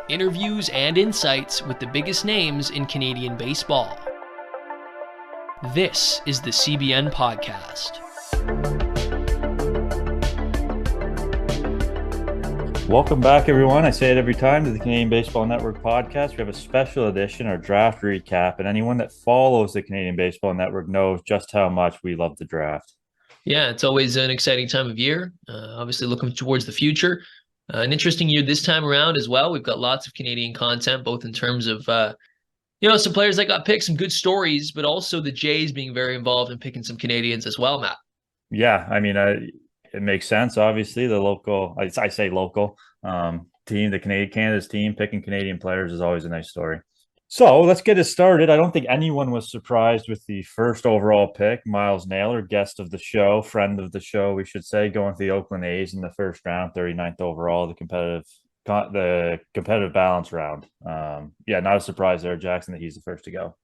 Interviews and insights with the biggest names in Canadian baseball. This is the CBN podcast. Welcome back, everyone. I say it every time, to the Canadian Baseball Network podcast. We have a special edition, our draft recap, and anyone that follows the Canadian Baseball Network knows just how much we love the draft. Yeah, it's always an exciting time of year. Obviously looking towards the future. An interesting year this time around as well. We've got lots of Canadian content, both in terms of, some players that got picked, some good stories, but also the Jays being very involved in picking some Canadians as well, Matt. Yeah, I mean, it makes sense. Obviously, the local, I say local team, the Canada's team, picking Canadian players is always a nice story. So let's get it started. I don't think anyone was surprised with the first overall pick, Myles Naylor, guest of the show, friend of the show, we should say, going to the Oakland A's in the first round, 39th overall, the competitive balance round. Not a surprise there, Jackson, that he's the first to go.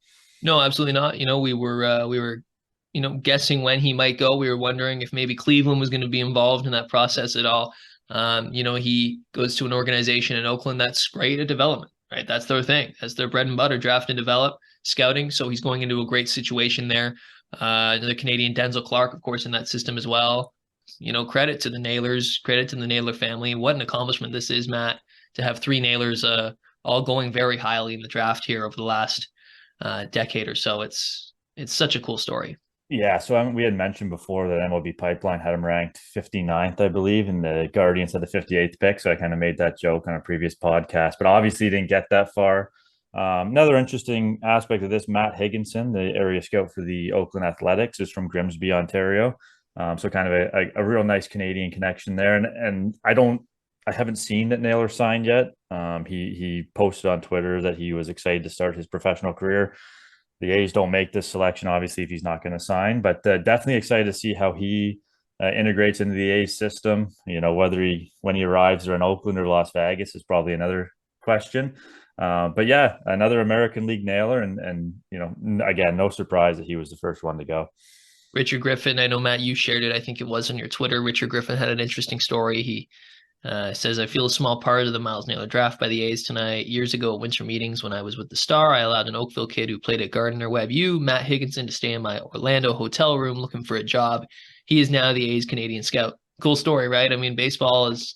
No, absolutely not. We were guessing when he might go. We were wondering if maybe Cleveland was going to be involved in that process at all. He goes to an organization in Oakland that's great at development, right? That's their thing. That's their bread and butter, draft and develop, scouting. So he's going into a great situation there. The Canadian Denzel Clark, of course, in that system as well. Credit to the Naylors, credit to the Naylor family. What an accomplishment this is, Matt, to have three Naylors all going very highly in the draft here over the last decade or so. It's such a cool story. Yeah, so we had mentioned before that MLB Pipeline had him ranked 59th, I believe, and the Guardians had the 58th pick. So I kind of made that joke on a previous podcast, but obviously didn't get that far. Another interesting aspect of this, Matt Higginson, the area scout for the Oakland Athletics, is from Grimsby, Ontario. So kind of a real nice Canadian connection there. And I haven't seen that Naylor signed yet. He posted on Twitter that he was excited to start his professional career. The A's don't make this selection, obviously, if he's not going to sign, but definitely excited to see how he integrates into the A's system. When he arrives or in Oakland or Las Vegas is probably another question. But yeah, another American League Naylor, and again, no surprise that he was the first one to go. Richard Griffin, I know, Matt, you shared it. I think it was on your Twitter. Richard Griffin had an interesting story. He says, I feel a small part of the Myles Naylor draft by the A's tonight. Years ago at winter meetings when I was with the Star, I allowed an Oakville kid who played at Gardner Webb U, Matt Higginson, to stay in my Orlando hotel room looking for a job. He is now the A's Canadian scout. Cool story, right? I mean, baseball is,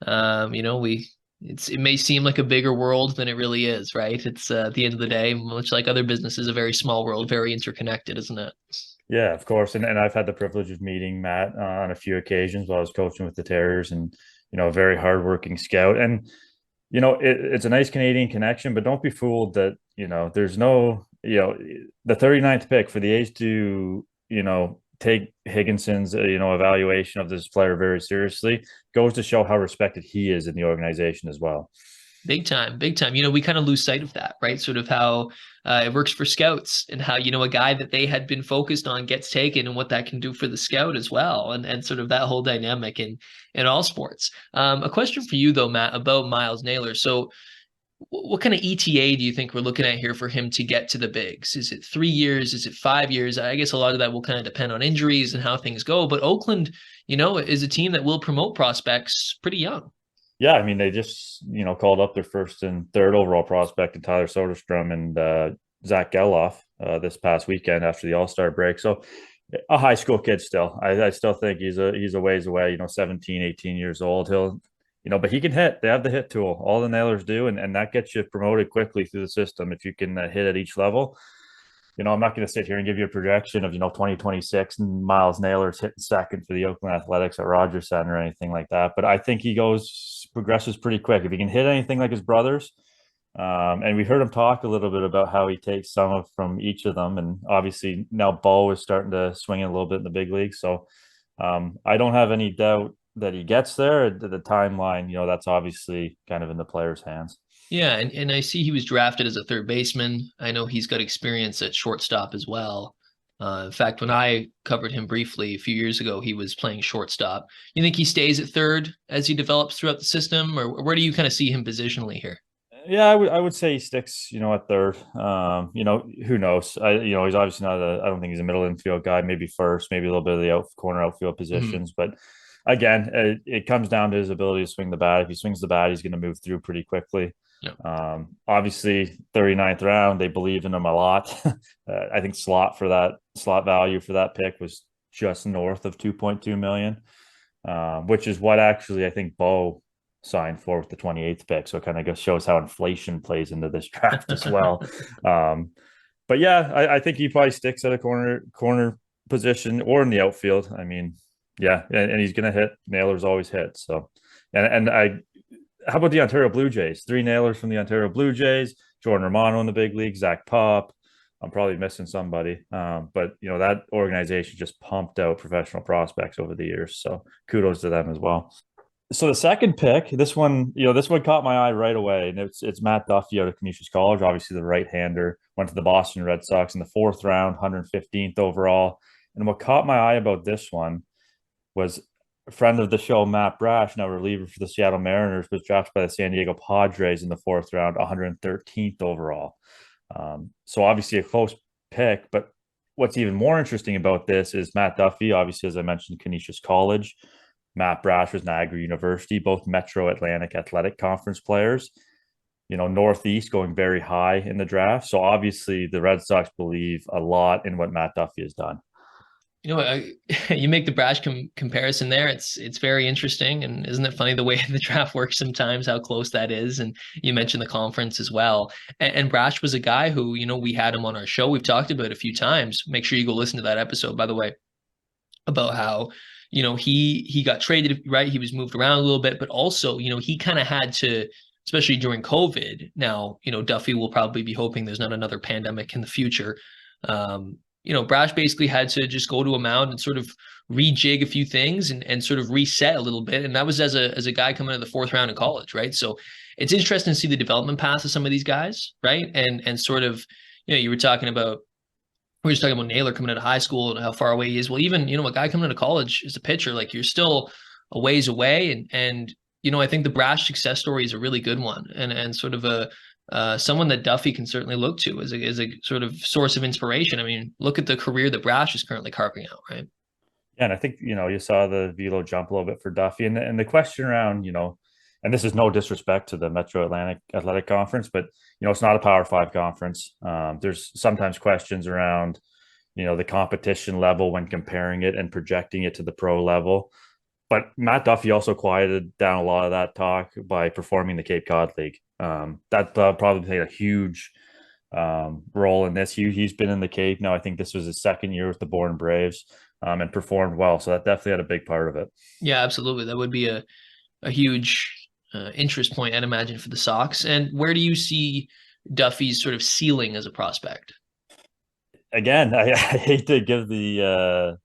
it may seem like a bigger world than it really is, right? It's at the end of the day, much like other businesses, a very small world, very interconnected, isn't it? Yeah, of course. And I've had the privilege of meeting Matt on a few occasions while I was coaching with the Terriers, and, a very hardworking scout. And, it's a nice Canadian connection, but don't be fooled that, there's no, the 39th pick for the A's to, take Higginson's, evaluation of this player very seriously goes to show how respected he is in the organization as well. Big time, big time. We kind of lose sight of that, right? Sort of how it works for scouts, and how, a guy that they had been focused on gets taken, and what that can do for the scout as well. And sort of that whole dynamic in all sports. A question for you though, Matt, about Myles Naylor. So what kind of ETA do you think we're looking at here for him to get to the bigs? Is it 3 years? Is it 5 years? I guess a lot of that will kind of depend on injuries and how things go. But Oakland, is a team that will promote prospects pretty young. Yeah, I mean, they just, called up their first and third overall prospect in Tyler Soderstrom and Zach Geloff this past weekend after the All-Star break. So a high school kid still. I still think he's a ways away, 17, 18 years old. But he can hit. They have the hit tool. All the Nailers do, and that gets you promoted quickly through the system if you can hit at each level. I'm not going to sit here and give you a projection of, 2026 and Myles Naylor's hitting second for the Oakland Athletics at Rogers Center or anything like that. But I think he progresses pretty quick. If he can hit anything like his brothers, and we heard him talk a little bit about how he takes some from each of them. And obviously now Bo is starting to swing in a little bit in the big league. So I don't have any doubt that he gets there. The timeline, that's obviously kind of in the player's hands. Yeah, and I see he was drafted as a third baseman. I know he's got experience at shortstop as well. In fact, when I covered him briefly a few years ago, he was playing shortstop. You think he stays at third as he develops throughout the system, or where do you kind of see him positionally here? Yeah, I would say he sticks, at third. Who knows? He's obviously not I don't think he's a middle infield guy. Maybe first, maybe a little bit of the corner outfield positions, but again, it comes down to his ability to swing the bat. If he swings the bat, he's going to move through pretty quickly. Yeah. Obviously 39th round, they believe in him a lot. I think slot value for that pick was just north of 2.2 million, which is what actually I think Bo signed for with the 28th pick. So it kind of shows how inflation plays into this draft as well. But yeah, I think he probably sticks at a corner position or in the outfield. I mean, yeah, and he's going to hit. Naylor's always hit. So, how about the Ontario Blue Jays? 3 Nailers from the Ontario Blue Jays. Jordan Romano in the big league. Zach Pop. I'm probably missing somebody, but that organization just pumped out professional prospects over the years. So kudos to them as well. So the second pick, this one caught my eye right away, and it's Matt Duffy out of Canisius College. Obviously, the right-hander went to the Boston Red Sox in the 4th round, 115th overall. And what caught my eye about this one was a friend of the show, Matt Brash, now reliever for the Seattle Mariners, was drafted by the San Diego Padres in the 4th round, 113th overall. So obviously a close pick, but what's even more interesting about this is Matt Duffy, obviously, as I mentioned, Canisius College. Matt Brash was Niagara University, both Metro Atlantic Athletic Conference players. Northeast going very high in the draft. So obviously the Red Sox believe a lot in what Matt Duffy has done. You make the Brash comparison there. It's very interesting, and isn't it funny the way the draft works sometimes, how close that is? And you mentioned the conference as well. And Brash was a guy who, we had him on our show. We've talked about it a few times. Make sure you go listen to that episode, by the way, about how he got traded, right? He was moved around a little bit, but also he kind of had to, especially during COVID. Now Duffy will probably be hoping there's not another pandemic in the future. Brash basically had to just go to a mound and sort of rejig a few things and sort of reset a little bit. And that was as a guy coming into the 4th round in college, right? So it's interesting to see the development path of some of these guys, right? And sort of, we were just talking about Naylor coming out of high school and how far away he is. Well, even, a guy coming into college as a pitcher, like you're still a ways away. And I think the Brash success story is a really good one and sort of someone that Duffy can certainly look to as a sort of source of inspiration. I mean, look at the career that Brash is currently carving out, right? Yeah, and I think, you saw the velo jump a little bit for Duffy. And the question around, and this is no disrespect to the Metro Atlantic Athletic Conference, but, it's not a Power 5 conference. There's sometimes questions around, the competition level when comparing it and projecting it to the pro level. But Matt Duffy also quieted down a lot of that talk by performing the Cape Cod League. That probably played a huge role in this. He's been in the Cape now. I think this was his 2nd year with the Bourne Braves and performed well. So that definitely had a big part of it. Yeah, absolutely. That would be a huge interest point, I'd imagine, for the Sox. And where do you see Duffy's sort of ceiling as a prospect? Again, I hate to give the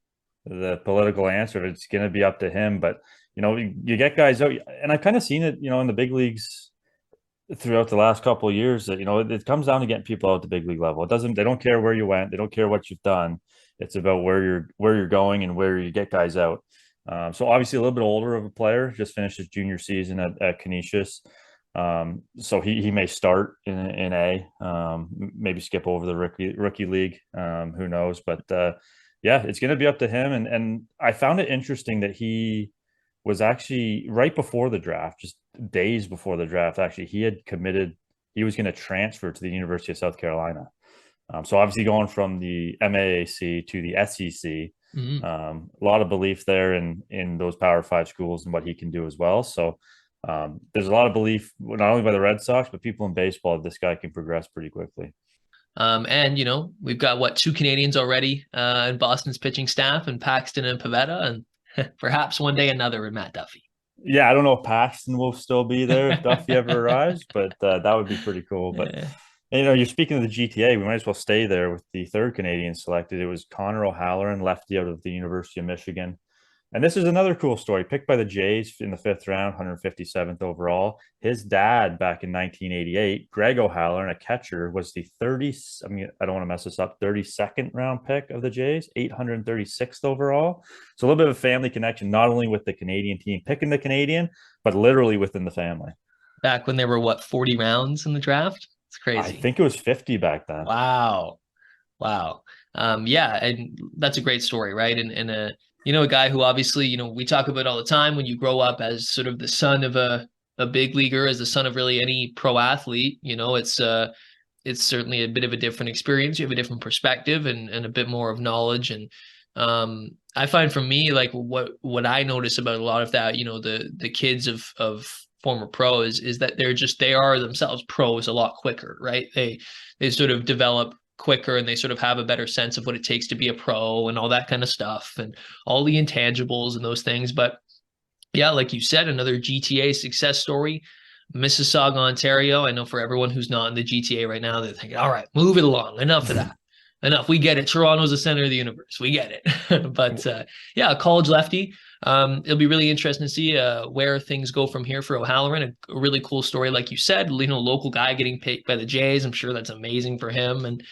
political answer. It's going to be up to him, but you get guys out, and I've kind of seen it, in the big leagues throughout the last couple of years that it comes down to getting people out the big league level. They don't care where you went, they don't care what you've done. It's about where you're going and where you get guys out. So obviously a little bit older of a player, just finished his junior season at Canisius. So he may start in A, maybe skip over the rookie league. Who knows? But yeah, it's going to be up to him. And I found it interesting that he was actually right before the draft, just days before the draft. Actually, he had committed. He was going to transfer to the University of South Carolina. So obviously going from the MAAC to the SEC, a lot of belief there in those Power 5 schools and what he can do as well. So there's a lot of belief, not only by the Red Sox, but people in baseball, that this guy can progress pretty quickly. And, we've got 2 Canadians already in Boston's pitching staff, and Paxton and Pivetta, and perhaps one day another in Matt Duffy. Yeah, I don't know if Paxton will still be there if Duffy ever arrives, but that would be pretty cool. But you're speaking of the GTA, we might as well stay there with the 3rd Canadian selected. It was Connor O'Halloran, lefty out of the University of Michigan. And this is another cool story, picked by the Jays in the 5th round, 157th overall. His dad, back in 1988, Greg O'Halloran, a catcher, was the I don't want to mess this up, 32nd round pick of the Jays, 836th overall. So a little bit of a family connection, not only with the Canadian team picking the Canadian, but literally within the family. Back when there were 40 rounds in the draft? It's crazy. I think it was 50 back then. Wow. Yeah, and that's a great story, right? And A guy who obviously, we talk about all the time when you grow up as sort of the son of a big leaguer, as the son of really any pro athlete, it's certainly a bit of a different experience. You have a different perspective and a bit more of knowledge. And I find for me, like what I notice about a lot of that, the kids of former pros is that they are themselves pros a lot quicker, right? They sort of develop quicker and they sort of have a better sense of what it takes to be a pro and all that kind of stuff and all the intangibles and those things. But yeah, like you said, another GTA success story. Mississauga, Ontario. I know for everyone who's not in the GTA right now, they're thinking, all right, move it along. Enough of that. Enough. We get it. Toronto's the center of the universe. We get it. But yeah, a college lefty. It'll be really interesting to see where things go from here for O'Halloran. A really cool story, like you said, local guy getting picked by the Jays. I'm sure that's amazing for him. And,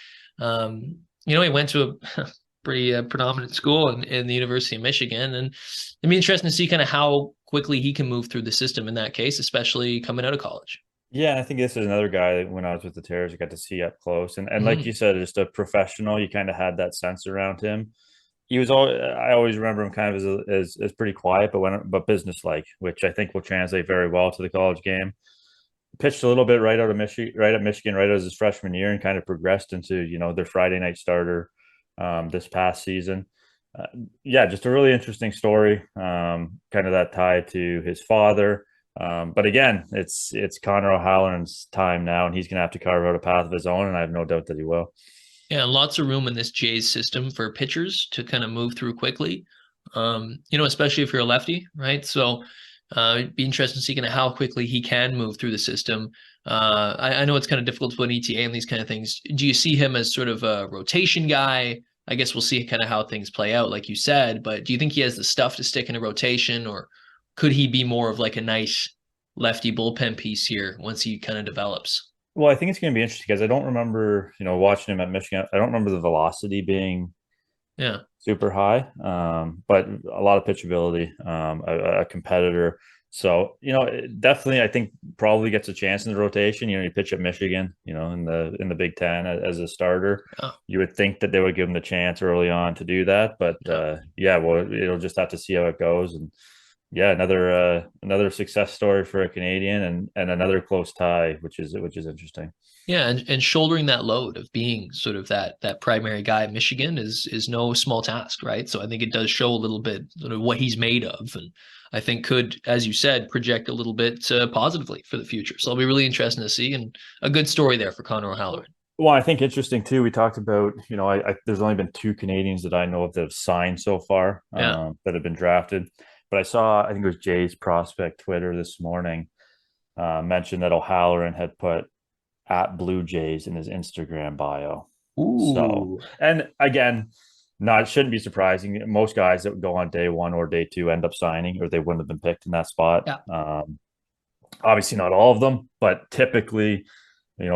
he went to a pretty predominant school in the University of Michigan. And it'd be interesting to see kind of how quickly he can move through the system in that case, especially coming out of college. Yeah, I think this is another guy that when I was with the Terrors, I got to see up close. And like you said, just a professional, you kind of had that sense around him. He was all I always remember him kind of as pretty quiet, but business-like, which I think will translate very well to the college game. Pitched a little bit right out of Michigan, right as his freshman year, and kind of progressed into their Friday night starter this past season. Yeah, just a really interesting story. Kind of that tie to his father. But again, it's Connor O'Halloran's time now, and he's going to have to carve out a path of his own, and I have no doubt that he will. Yeah, lots of room in this Jays system for pitchers to kind of move through quickly. Especially if you're a lefty, right? So it'd be interesting to see kind of how quickly he can move through the system. I know it's kind of difficult to put an ETA and these kind of things. Do you see him as sort of a rotation guy? I guess we'll see kind of how things play out, like you said. But do you think he has the stuff to stick in a rotation, or could he be more of like a nice lefty bullpen piece here once he kind of develops? Well, I think it's going to be interesting because I don't remember, watching him at Michigan. I don't remember the velocity being Yeah. super high, but a lot of pitchability, a competitor. So, definitely, I think probably gets a chance in the rotation. You pitch at Michigan, in the Big Ten as a starter. Yeah. You would think that they would give him the chance early on to do that, but yeah, well, it'll just have to see how it goes. And yeah, another success story for a Canadian, and another close tie, which is interesting. Yeah, and shouldering that load of being sort of that primary guy at Michigan is no small task, right? So I think it does show a little bit sort of what he's made of, and I think could, as you said, project a little bit positively for the future. So it'll be really interesting to see, and a good story there for Connor O'Halloran. Well, I think interesting too. We talked about, there's only been two Canadians that I know of that have signed so far, Yeah. that have been drafted. But I saw, I think it was Jay's prospect Twitter this morning, mentioned that O'Halloran had put at Blue Jays in his Instagram bio. So, Ooh. and again, it shouldn't be surprising. Most guys that would go on day one or day two end up signing, or they wouldn't have been picked in that spot. Yeah. Obviously, not all of them, but typically,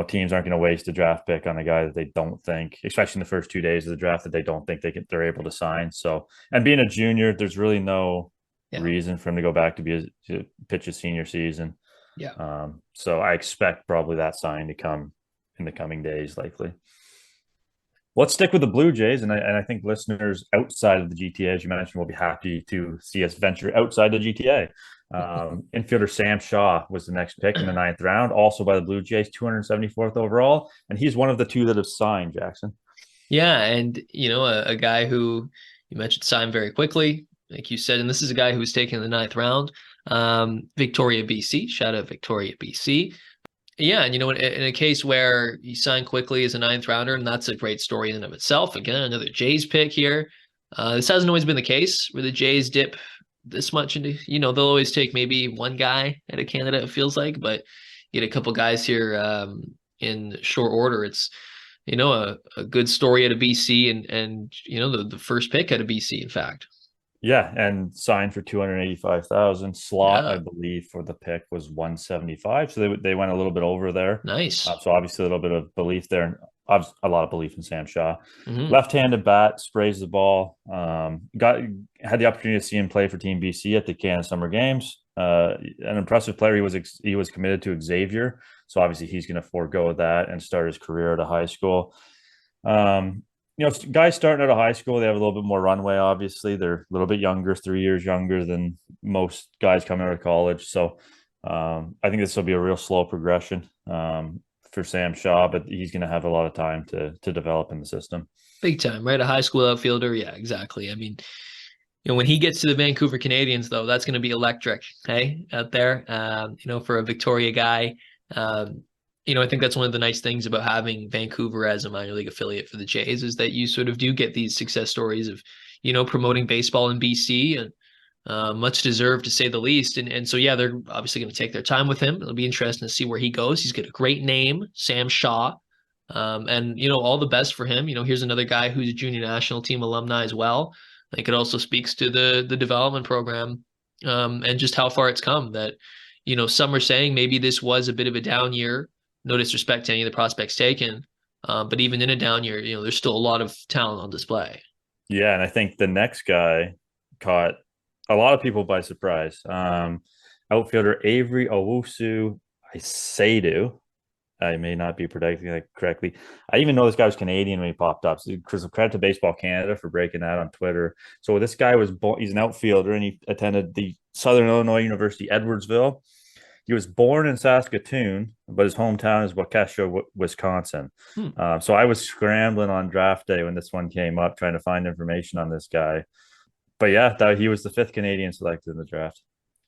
teams aren't going to waste a draft pick on a guy that they don't think, especially in the first 2 days of the draft, that they don't think they're able to sign. So, and being a junior, there's really no reason for him to go back to pitch his senior season. Yeah. So I expect probably that sign to come in the coming days, likely. Let's stick with the Blue Jays, and I think listeners outside of the GTA, as you mentioned, will be happy to see us venture outside the GTA. Infielder Sam Shaw was the next pick in the 9th round, also by the Blue Jays, 274th overall, and he's one of the two that have signed, Jackson. Yeah, and a guy who you mentioned signed very quickly, like you said, and this is a guy who was taken in the 9th round. Victoria, BC. Shout out Victoria, BC. Yeah, and in a case where he signed quickly as a 9th rounder, and that's a great story in and of itself. Again, another Jays pick here. This hasn't always been the case where the Jays dip this much into, they'll always take maybe one guy at a candidate, it feels like, but get a couple guys here in short order. It's, a good story out of BC and the first pick out of BC, in fact. Yeah, and signed for 285,000. Slot, I believe, for the pick was 175. So they went a little bit over there. Nice. So obviously a little bit of belief there, and a lot of belief in Sam Shaw. Mm-hmm. Left-handed bat, sprays the ball. Had the opportunity to see him play for Team BC at the Canada Summer Games. An impressive player. He was committed to Xavier, so obviously he's going to forego that and start his career at a high school. guys starting out of high school, they have a little bit more runway. Obviously, they're a little bit younger, 3 years younger than most guys coming out of college. So I think this will be a real slow progression for Sam Shaw, but he's going to have a lot of time to develop in the system. Big time, right? A high school outfielder. Yeah, exactly. I mean, when he gets to the Vancouver Canadians, though, that's going to be electric, hey, out there. For a Victoria guy. I think that's one of the nice things about having Vancouver as a minor league affiliate for the Jays is that you sort of do get these success stories of, promoting baseball in BC, and much deserved to say the least. And so, yeah, they're obviously going to take their time with him. It'll be interesting to see where he goes. He's got a great name, Sam Shaw. And all the best for him. Here's another guy who's a junior national team alumni as well. I think it also speaks to the development program, and just how far it's come. That, some are saying maybe this was a bit of a down year. No disrespect to any of the prospects taken, but even in a down year, there's still a lot of talent on display. Yeah, and I think the next guy caught a lot of people by surprise. Outfielder Avery Owusu Isaidu. I may not be pronouncing that correctly. I even know this guy was Canadian when he popped up. So credit to Baseball Canada for breaking that on Twitter. So this guy was he's an outfielder, and he attended the Southern Illinois University Edwardsville. He was born in Saskatoon, but his hometown is Waukesha, Wisconsin. So I was scrambling on draft day when this one came up, trying to find information on this guy. But yeah, he was the 5th Canadian selected in the draft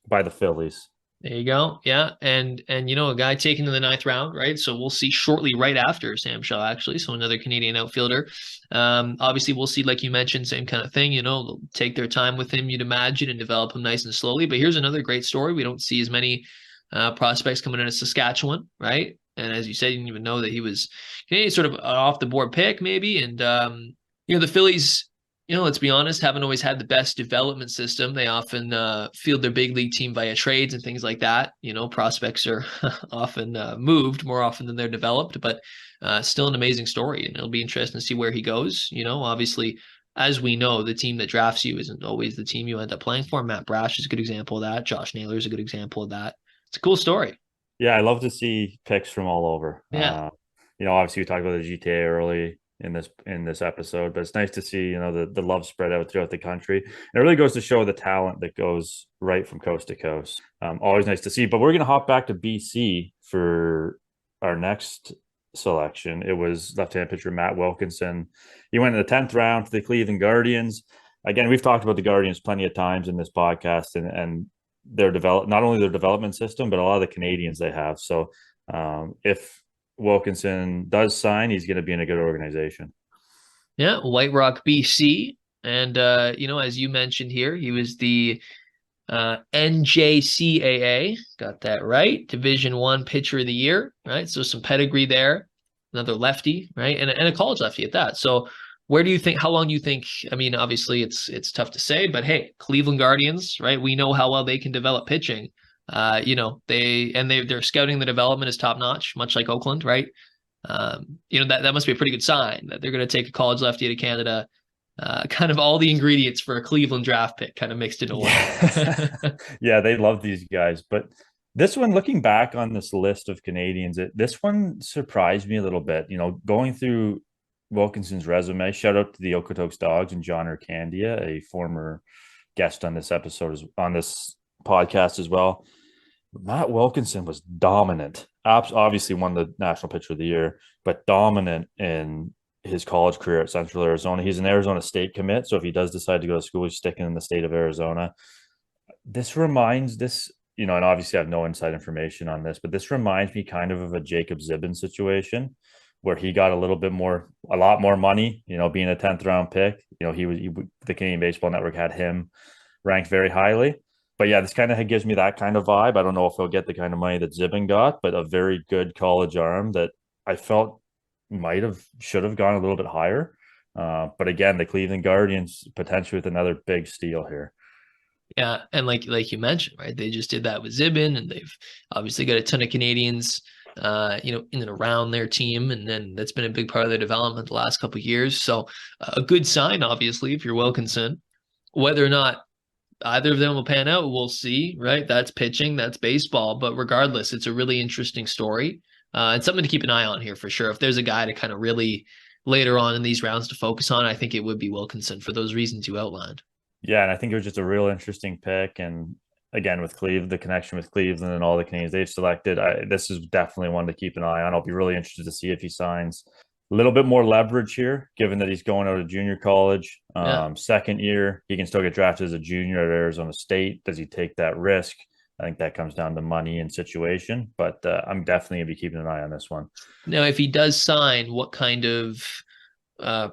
by the Phillies. There you go. Yeah. And a guy taken in the 9th round, right? So we'll see shortly right after Sam Shaw, actually. So another Canadian outfielder. Obviously, we'll see, like you mentioned, same kind of thing. They'll take their time with him, you'd imagine, and develop him nice and slowly. But here's another great story. We don't see as many prospects coming in as Saskatchewan, right? And as you said, you didn't even know that he was Canadian, sort of an off the board pick, maybe. And the Phillies, let's be honest, haven't always had the best development system. They often field their big league team via trades and things like that. Prospects are often moved more often than they're developed, but still an amazing story. And it'll be interesting to see where he goes. Obviously, as we know, the team that drafts you isn't always the team you end up playing for. Matt Brash is a good example of that. Josh Naylor is a good example of that. It's a cool story. Yeah, I love to see picks from all over. Yeah. Obviously we talked about the GTA early in this episode, but it's nice to see, the love spread out throughout the country. And it really goes to show the talent that goes right from coast to coast. Always nice to see. But we're going to hop back to BC for our next selection. It was left-hand pitcher Matt Wilkinson. He went in the 10th round to the Cleveland Guardians. Again, we've talked about the Guardians plenty of times in this podcast, and their not only their development system, but a lot of the Canadians they have. So if Wilkinson does sign, he's going to be in a good organization. Yeah, White Rock, BC. And, as you mentioned here, he was the NJCAA, got that right, Division I Pitcher of the Year, right? So some pedigree there, another lefty, right? And a college lefty at that. So how long do you think, I mean, obviously it's tough to say, but hey, Cleveland Guardians, right? We know how well they can develop pitching. They're scouting the development is top notch, much like Oakland, right? That must be a pretty good sign that they're going to take a college lefty to Canada. Kind of all the ingredients for a Cleveland draft pick kind of mixed into one. Yeah, they love these guys. But this one, looking back on this list of Canadians, this one surprised me a little bit. Going through Wilkinson's resume, shout out to the Okotoks Dogs and John Urcandia, a former guest on this podcast as well. Matt Wilkinson was dominant. Obviously won the National Pitcher of the Year, but dominant in his college career at Central Arizona. He's an Arizona State commit, so if he does decide to go to school, he's sticking in the state of Arizona. And obviously I have no inside information on this, but this reminds me kind of a Jacob Zibin situation where he got a lot more money, being a 10th round pick. The Canadian Baseball Network had him ranked very highly. But yeah, this kind of gives me that kind of vibe. I don't know if he'll get the kind of money that Zibin got, but a very good college arm that I felt should have gone a little bit higher. But again, the Cleveland Guardians potentially with another big steal here. Yeah, and like you mentioned, right? They just did that with Zibin, and they've obviously got a ton of Canadians, in and around their team, and then that's been a big part of their development the last couple of years. So a good sign, obviously, if you're Wilkinson. Whether or not either of them will pan out, we'll see, right? That's pitching, that's baseball, but regardless, it's a really interesting story, and something to keep an eye on here for sure. If there's a guy to kind of really later on in these rounds to focus on, I think it would be Wilkinson for those reasons you outlined. Yeah, and I think it was just a real interesting pick. And again, with Cleveland, the connection with Cleveland and all the Canadians they've selected, this is definitely one to keep an eye on. I'll be really interested to see if he signs a little bit more leverage here, given that he's going out of junior college. Yeah. Second year, he can still get drafted as a junior at Arizona State. Does he take that risk? I think that comes down to money and situation, but I'm definitely going to be keeping an eye on this one. Now, if he does sign, what kind of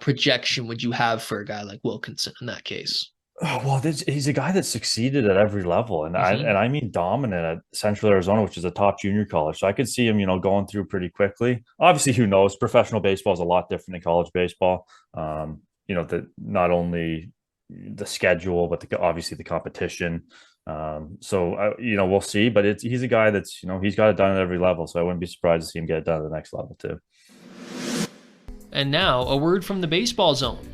projection would you have for a guy like Wilkinson in that case? Oh, well, he's a guy that succeeded at every level, and I mean dominant at Central Arizona, which is a top junior college. So I could see him, going through pretty quickly. Obviously, who knows? Professional baseball is a lot different than college baseball. That not only the schedule, but obviously the competition. We'll see. But he's a guy that's he's got it done at every level. So I wouldn't be surprised to see him get it done at the next level too. And now a word from the baseball zone.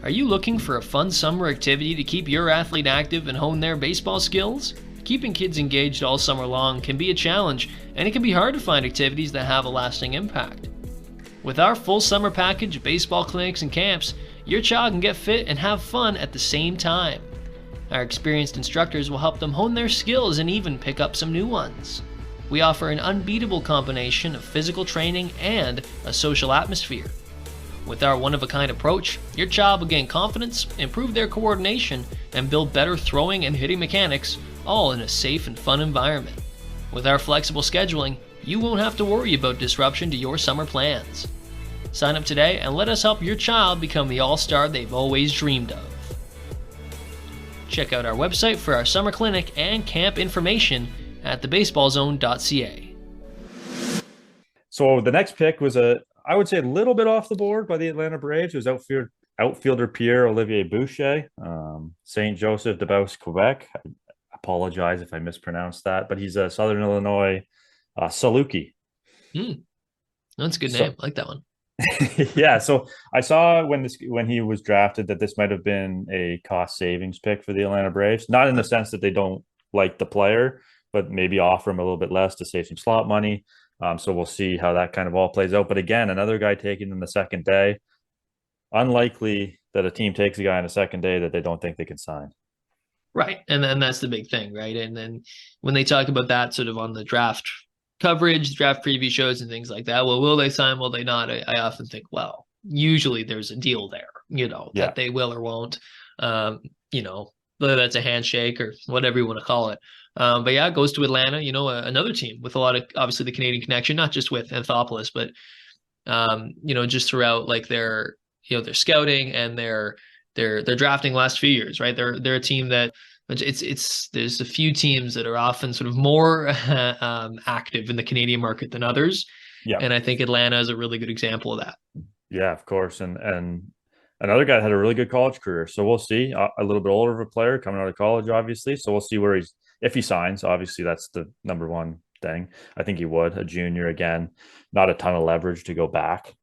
Are you looking for a fun summer activity to keep your athlete active and hone their baseball skills? Keeping kids engaged all summer long can be a challenge, and it can be hard to find activities that have a lasting impact. With our full summer package of baseball clinics and camps, your child can get fit and have fun at the same time. Our experienced instructors will help them hone their skills and even pick up some new ones. We offer an unbeatable combination of physical training and a social atmosphere. With our one-of-a-kind approach, your child will gain confidence, improve their coordination, and build better throwing and hitting mechanics, all in a safe and fun environment. With our flexible scheduling, you won't have to worry about disruption to your summer plans. Sign up today and let us help your child become the all-star they've always dreamed of. Check out our website for our summer clinic and camp information at thebaseballzone.ca. So the next pick was I would say a little bit off the board by the Atlanta Braves. It was outfielder Pierre-Olivier Boucher, St. Joseph de Beauce, Quebec. I apologize if I mispronounced that, but he's a Southern Illinois Saluki. That's a good name. I like that one. Yeah, so I saw when he was drafted that this might have been a cost savings pick for the Atlanta Braves. Not in the sense that they don't like the player, but maybe offer him a little bit less to save some slot money. So we'll see how that kind of all plays out. But again, another guy taken in the second day. Unlikely that a team takes a guy on the second day that they don't think they can sign. Right. And then that's the big thing, right? And then when they talk about that sort of on the draft coverage, draft preview shows and things like that, well, will they sign? Will they not? I often think, well, usually there's a deal there, that they will or won't, whether that's a handshake or whatever you want to call it. But yeah, it goes to Atlanta, another team with a lot of, obviously, the Canadian connection, not just with Anthopoulos, but, just throughout like their scouting and their drafting last few years, right? They're a team that there's a few teams that are often sort of more active in the Canadian market than others. Yeah. And I think Atlanta is a really good example of that. Yeah, of course. And another guy that had a really good college career. So we'll see. A little bit older of a player coming out of college, obviously. So we'll see if he signs. Obviously, that's the number one thing. I think he would. A junior, again, not a ton of leverage to go back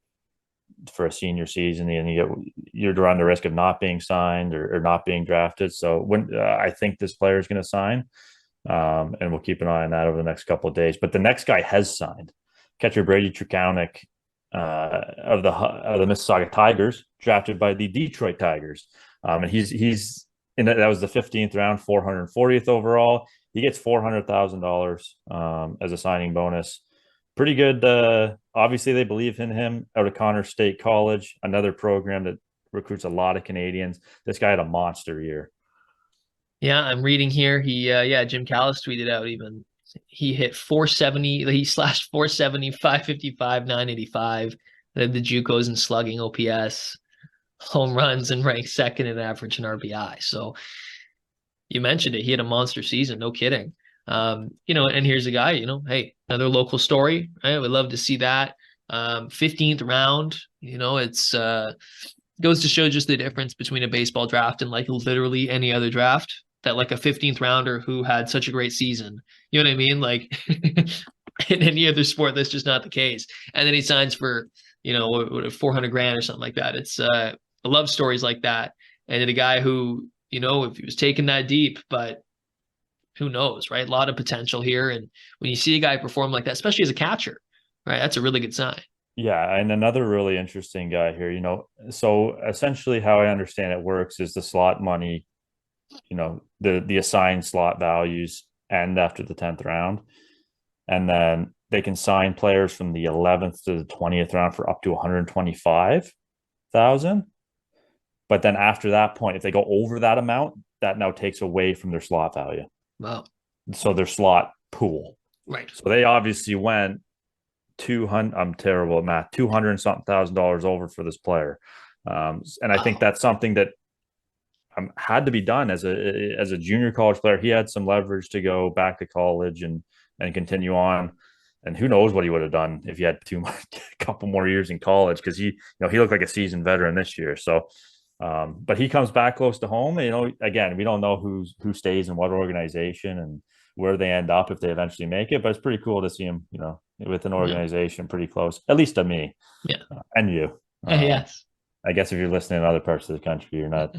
for a senior season, and you're around the risk of not being signed or not being drafted. So I think this player is going to sign, and we'll keep an eye on that over the next couple of days. But the next guy has signed. Catcher Brady Trukownik of the Mississauga Tigers, drafted by the Detroit Tigers, and he's in that was the 15th round, 440th overall. He gets $400,000 as a signing bonus. Pretty good. Obviously, they believe in him out of Connors State College, another program that recruits a lot of Canadians. This guy had a monster year. Yeah, I'm reading here. Jim Callis tweeted out even he hit 470. He slashed 470, 555, 985. The JUCOs in slugging, OPS, home runs, and ranked second in average and RBI. So you mentioned it. He had a monster season. No kidding. And here's a guy, hey, another local story. I would love to see that. 15th round, it's goes to show just the difference between a baseball draft and like literally any other draft, that like a 15th rounder who had such a great season, you know what I mean? Like in any other sport, that's just not the case. And then he signs for, 400 grand or something like that. It's I love stories like that. And a guy who, if he was taken that deep, but who knows, right? A lot of potential here. And when you see a guy perform like that, especially as a catcher, right, that's a really good sign. Yeah, and another really interesting guy here, so essentially how I understand it works is the slot money, the assigned slot values end after the 10th round, and then they can sign players from the 11th to the 20th round for up to 125,000. But then after that point, if they go over that amount, that now takes away from their slot value. Wow. So their slot pool. Right. So they obviously went 200. I'm terrible at math. 200 something $1,000 over for this player, and I think that's something that had to be done as a junior college player. He had some leverage to go back to college and continue on. And who knows what he would have done if he had a couple more years in college, because he looked like a seasoned veteran this year. So, but he comes back close to home. Again, we don't know who stays in what organization and where they end up if they eventually make it. But it's pretty cool to see him, with an organization pretty close, at least to me. Yeah. And you. Yes. I guess if you're listening in other parts of the country, you're not.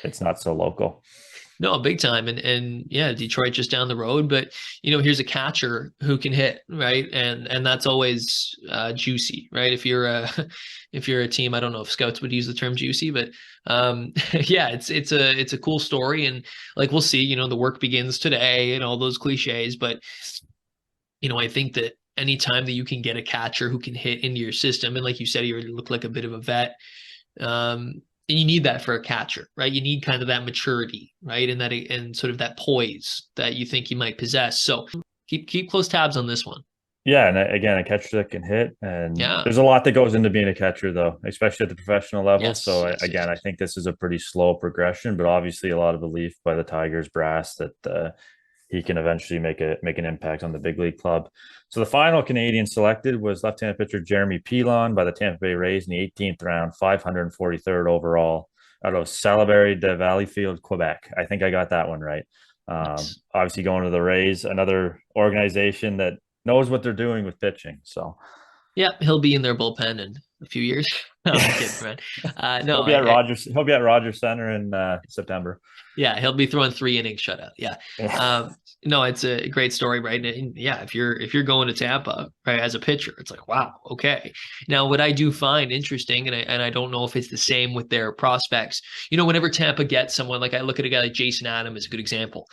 It's not so local. No, big time. And yeah, Detroit just down the road. But here's a catcher who can hit, right? And that's always juicy, right? If you're a team, I don't know if scouts would use the term juicy, but yeah, it's a cool story. And like we'll see, the work begins today and all those cliches. But I think that anytime that you can get a catcher who can hit into your system, and like you said, he already looked like a bit of a vet. And you need that for a catcher, right? You need kind of that maturity, right? And sort of that poise that you think you might possess. So keep close tabs on this one. Yeah, and again, a catcher that can hit, and yeah, there's a lot that goes into being a catcher, though, especially at the professional level. Yes, so yes, again, yes. I think this is a pretty slow progression, but obviously a lot of belief by the Tigers brass that he can eventually make an impact on the big league club. So the final Canadian selected was left-handed pitcher Jeremy Pilon by the Tampa Bay Rays in the 18th round, 543rd overall, out of Salaberry de Valleyfield, Quebec. I think I got that one right. Nice. Obviously going to the Rays, another organization that knows what they're doing with pitching. So Yeah, he'll be in their bullpen in a few years. No, I'm kidding, friend. No, he'll be at Rogers. He'll be at Rogers Center in September. Yeah, he'll be throwing 3 innings shutout. Yeah. No, it's a great story, right? And yeah, if you're going to Tampa, right, as a pitcher, it's like, wow, okay. Now, what I do find interesting, and I don't know if it's the same with their prospects, whenever Tampa gets someone, like I look at a guy like Jason Adam as a good example.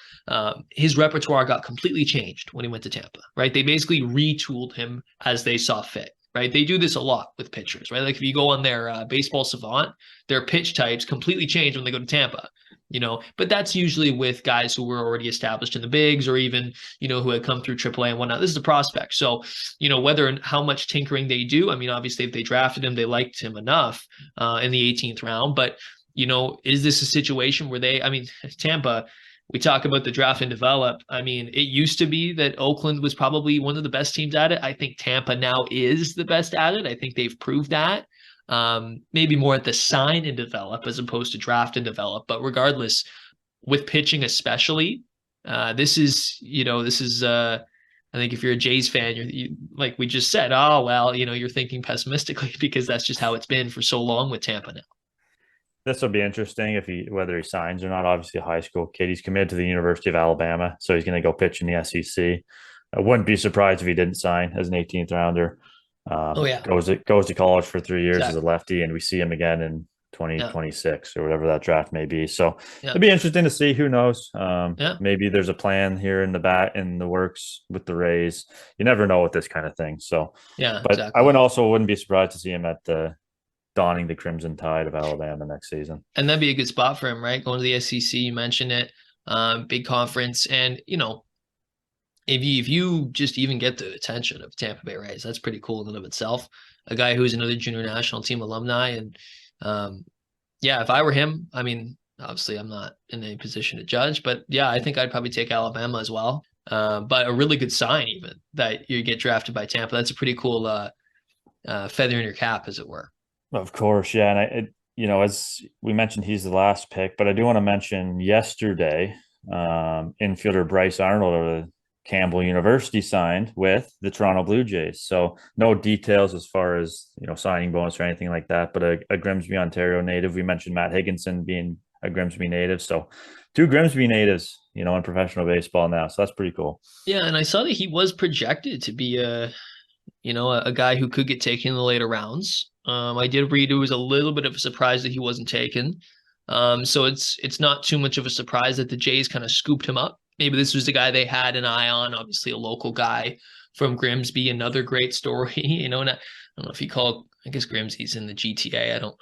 His repertoire got completely changed when he went to Tampa, right? They basically retooled him as they saw fit. Right. They do this a lot with pitchers, right? Like if you go on their baseball savant, their pitch types completely change when they go to Tampa, but that's usually with guys who were already established in the bigs or even, who had come through AAA and whatnot. This is a prospect. So, whether and how much tinkering they do, I mean, obviously if they drafted him, they liked him enough in the 18th round, but, is this a situation where Tampa, we talk about the draft and develop. I mean, it used to be that Oakland was probably one of the best teams at it. I think Tampa now is the best at it. I think they've proved that. Maybe more at the sign and develop as opposed to draft and develop. But regardless, with pitching especially, this is I think if you're a Jays fan, you like we just said, oh well, you're thinking pessimistically because that's just how it's been for so long with Tampa now. This will be interesting whether he signs or not. Obviously, a high school kid. He's committed to the University of Alabama, so he's going to go pitch in the SEC. I wouldn't be surprised if he didn't sign as an 18th rounder. Goes to college for 3 years as a lefty, and we see him again in 2026 or whatever that draft may be. So it'll be interesting to see. Who knows? Maybe there's a plan here in the works with the Rays. You never know with this kind of thing. So but exactly. I wouldn't be surprised to see him at donning the Crimson Tide of Alabama next season. And that'd be a good spot for him, right? Going to the SEC, you mentioned it, big conference. And, if you just even get the attention of Tampa Bay Rays, that's pretty cool in and of itself. A guy who's another junior national team alumni. And if I were him, I mean, obviously I'm not in a position to judge, but yeah, I think I'd probably take Alabama as well. But a really good sign even that you get drafted by Tampa. That's a pretty cool feather in your cap, as it were. Of course, yeah, and as we mentioned, he's the last pick, but I do want to mention yesterday, infielder Bryce Arnold of the Campbell University signed with the Toronto Blue Jays. So no details as far as signing bonus or anything like that, but a Grimsby, Ontario native. We mentioned Matt Higginson being a Grimsby native, so 2 Grimsby natives, in professional baseball now. So that's pretty cool. Yeah, and I saw that he was projected to be a guy who could get taken in the later rounds. I did read it was a little bit of a surprise that he wasn't taken. So it's not too much of a surprise that the Jays kind of scooped him up. Maybe this was the guy they had an eye on, obviously a local guy from Grimsby, another great story, and I don't know if you call, I guess Grimsby's in the GTA. I don't,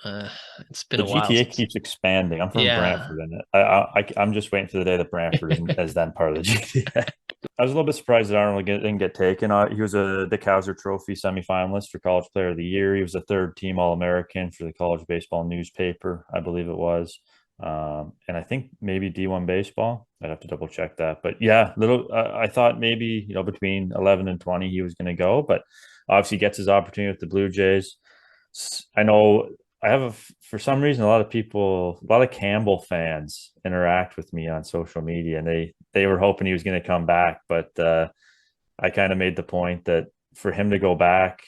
it's been The a while GTA since. keeps expanding. I'm from Yeah. Brantford, and I'm just waiting for the day that Brantford is then part of the GTA. I was a little bit surprised that Arnold didn't get taken. He was the Kaiser Trophy semifinalist for College Player of the Year. He was a third-team All-American for the College Baseball Newspaper, I believe it was, and I think maybe D1 Baseball. I'd have to double check that, but yeah, little. I thought maybe between 11 and 20 he was going to go, but obviously gets his opportunity with the Blue Jays. I know I have for some reason a lot of people, a lot of Campbell fans interact with me on social media, and they were hoping he was going to come back, but I kind of made the point that for him to go back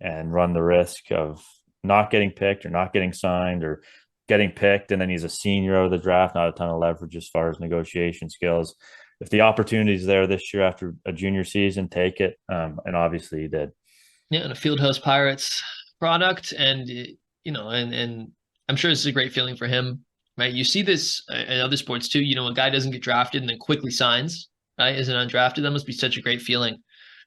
and run the risk of not getting picked or not getting signed or getting picked, and then he's a senior out of the draft, not a ton of leverage as far as negotiation skills. If the opportunity is there this year after a junior season, take it. And obviously he did. Yeah, and a Fieldhouse Pirates product, and and I'm sure this is a great feeling for him, right? You see this in other sports too. A guy doesn't get drafted and then quickly signs, right? As an undrafted, that must be such a great feeling,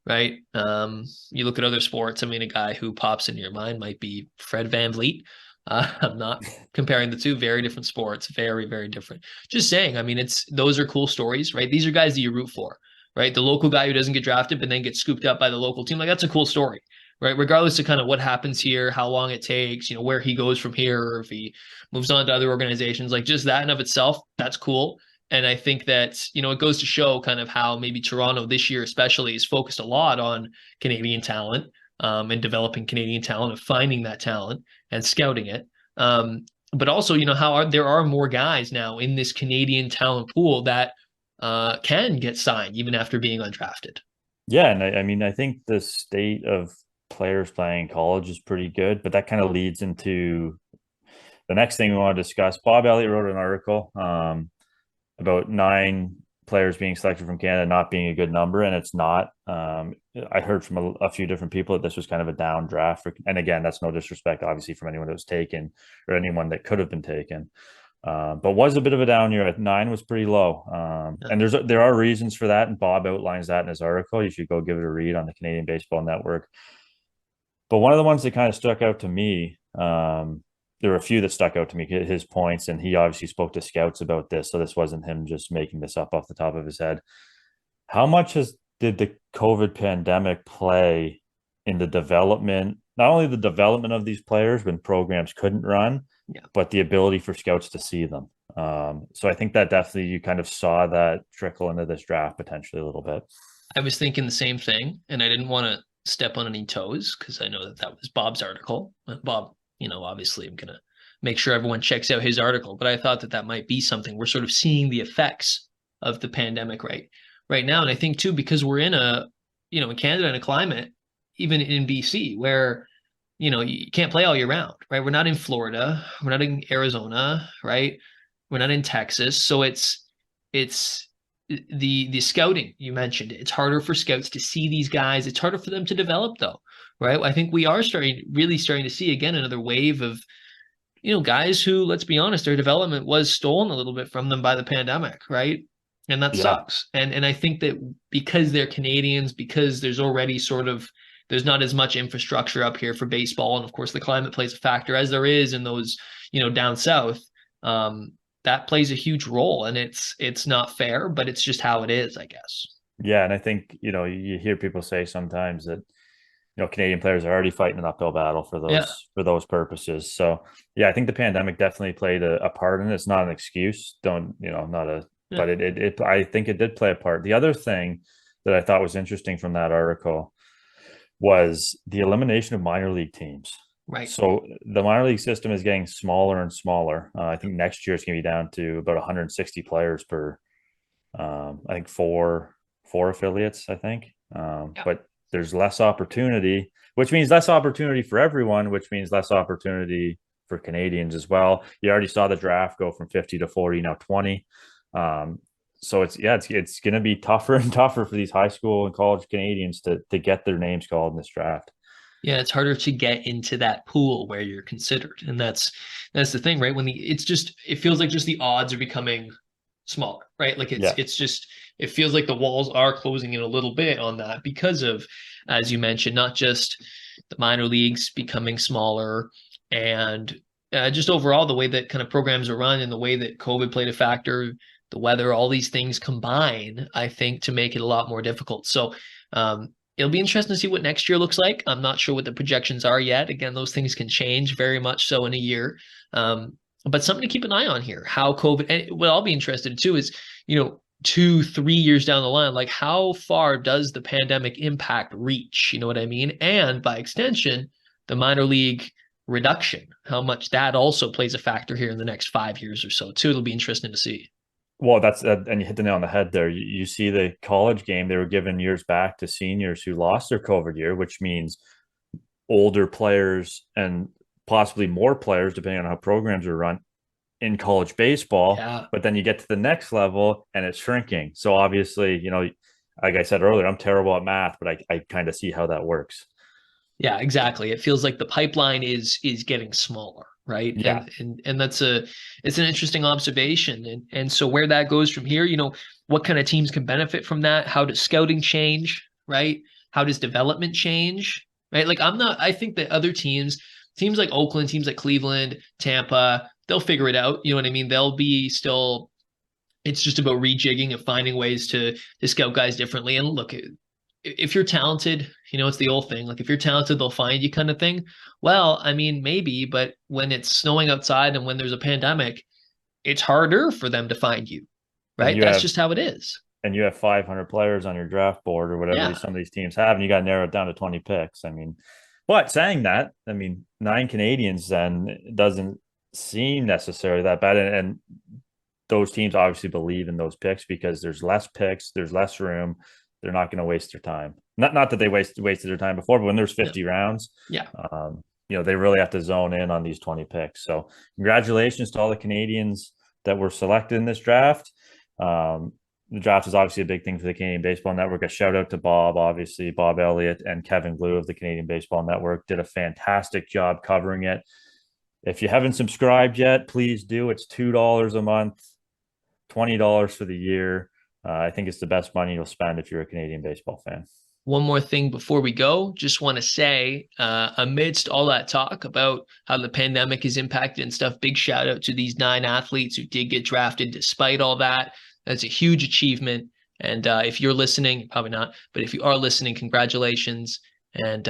right? You look at other sports. I mean, a guy who pops into your mind might be Fred VanVleet. I'm not comparing the two, very different sports, very, very different. Just saying, I mean, those are cool stories, right? These are guys that you root for, right? The local guy who doesn't get drafted but then gets scooped up by the local team, like that's a cool story, right? Regardless of kind of what happens here, how long it takes, where he goes from here, or if he moves on to other organizations, like just that in of itself, that's cool. And I think that, it goes to show kind of how maybe Toronto this year, especially, is focused a lot on Canadian talent, and developing Canadian talent and finding that talent and scouting it. But also, how there are more guys now in this Canadian talent pool that can get signed even after being undrafted. Yeah, and I mean, I think the state of players playing college is pretty good, but that kind of leads into the next thing we want to discuss. Bob Elliott wrote an article about 9 players being selected from Canada not being a good number, and it's not. I heard from a few different people that this was kind of a down draft. And again, that's no disrespect, obviously, from anyone that was taken or anyone that could have been taken. But was a bit of a down year. At 9 was pretty low, and there are reasons for that, and Bob outlines that in his article. You should go give it a read on the Canadian Baseball Network. But one of the ones that kind of stuck out to me, there were a few that stuck out to me, his points, and he obviously spoke to scouts about this, so this wasn't him just making this up off the top of his head. How much did the COVID pandemic play in the development, not only the development of these players when programs couldn't run, but the ability for scouts to see them? So I think that definitely you kind of saw that trickle into this draft potentially a little bit. I was thinking the same thing, and I didn't want to step on any toes because I know that was Bob's article. Bob, obviously I'm going to make sure everyone checks out his article, but I thought that might be something. We're sort of seeing the effects of the pandemic right now. And I think too, because we're in in Canada, in a climate, even in BC, where, you can't play all year round, right? We're not in Florida. We're not in Arizona, right? We're not in Texas. So it's the scouting you mentioned. It's harder for scouts to see these guys. It's harder for them to develop though, right? I think we are really starting to see again another wave of guys who, let's be honest, their development was stolen a little bit from them by the pandemic, right? And that sucks. And I think that because they're Canadians, because there's already there's not as much infrastructure up here for baseball, and of course the climate plays a factor as there is in those down south. That plays a huge role, and it's not fair, but it's just how it is, I guess. Yeah, and I think you hear people say sometimes that Canadian players are already fighting an uphill battle for those purposes. So yeah, I think the pandemic definitely played a part in it. It's not an excuse. But I think it did play a part. The other thing that I thought was interesting from that article was the elimination of minor league teams. Right. So the minor league system is getting smaller and smaller. I think next year it's going to be down to about 160 players per, I think four affiliates, I think. But there's less opportunity, which means less opportunity for everyone, which means less opportunity for Canadians as well. You already saw the draft go from 50 to 40, now 20. So it's going to be tougher and tougher for these high school and college Canadians to get their names called in this draft. Yeah, it's harder to get into that pool where you're considered, and that's the thing, right? It feels like just the odds are becoming smaller, right? Like it feels like the walls are closing in a little bit on that because of, as you mentioned, not just the minor leagues becoming smaller and just overall the way that kind of programs are run and the way that COVID played a factor, the weather, all these things combine, I think, to make it a lot more difficult. So it'll be interesting to see what next year looks like. I'm not sure what the projections are yet. Again, those things can change very much so in a year. But something to keep an eye on here, how COVID, and what I'll be interested in too is, 2-3 years down the line, like how far does the pandemic impact reach? You know what I mean? And by extension, the minor league reduction, how much that also plays a factor here in the next 5 years or so too. It'll be interesting to see. Well, and you hit the nail on the head there. You see the college game they were given years back to seniors who lost their COVID year, which means older players and possibly more players, depending on how programs are run in college baseball. Yeah. But then you get to the next level and it's shrinking. So obviously, like I said earlier, I'm terrible at math, but I kind of see how that works. Yeah, exactly. It feels like the pipeline is getting smaller, right? Yeah. And it's an interesting observation. And so where that goes from here, what kind of teams can benefit from that? How does scouting change, right? How does development change, right? Like I think that other teams like Oakland, teams like Cleveland, Tampa, they'll figure it out. You know what I mean? They'll be still, it's just about rejigging and finding ways to scout guys differently. And look, if you're talented, it's the old thing. Like if you're talented, they'll find you kind of thing. Well, I mean, maybe, but when it's snowing outside and when there's a pandemic, it's harder for them to find you, right? That's just how it is. And you have 500 players on your draft board or whatever some of these teams have, and you got to narrow it down to 20 picks. I mean, but saying that, 9 Canadians then doesn't seem necessarily that bad. And those teams obviously believe in those picks because there's less picks, there's less room. They're not going to waste their time. Not that they wasted their time before, but when there's 50 rounds, they really have to zone in on these 20 picks. So congratulations to all the Canadians that were selected in this draft. The draft is obviously a big thing for the Canadian Baseball Network. A shout out to Bob, obviously, Bob Elliott and Kevin Glue of the Canadian Baseball Network did a fantastic job covering it. If you haven't subscribed yet, please do. It's $2 a month, $20 for the year. I think it's the best money you'll spend if you're a Canadian baseball fan. One more thing before we go, just want to say, amidst all that talk about how the pandemic is impacted and stuff, big shout out to these 9 athletes who did get drafted despite all that. That's a huge achievement. And if you're listening, probably not, but if you are listening, congratulations. And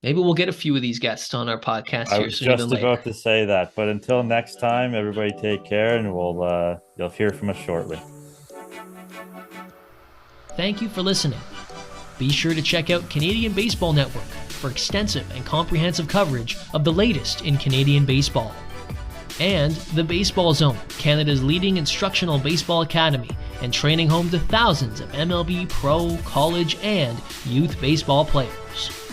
maybe we'll get a few of these guests on our podcast here. I was just about to say that. But until next time, everybody take care, and you'll hear from us shortly. Thank you for listening. Be sure to check out Canadian Baseball Network for extensive and comprehensive coverage of the latest in Canadian baseball. And the Baseball Zone, Canada's leading instructional baseball academy and training home to thousands of MLB pro, college, and youth baseball players.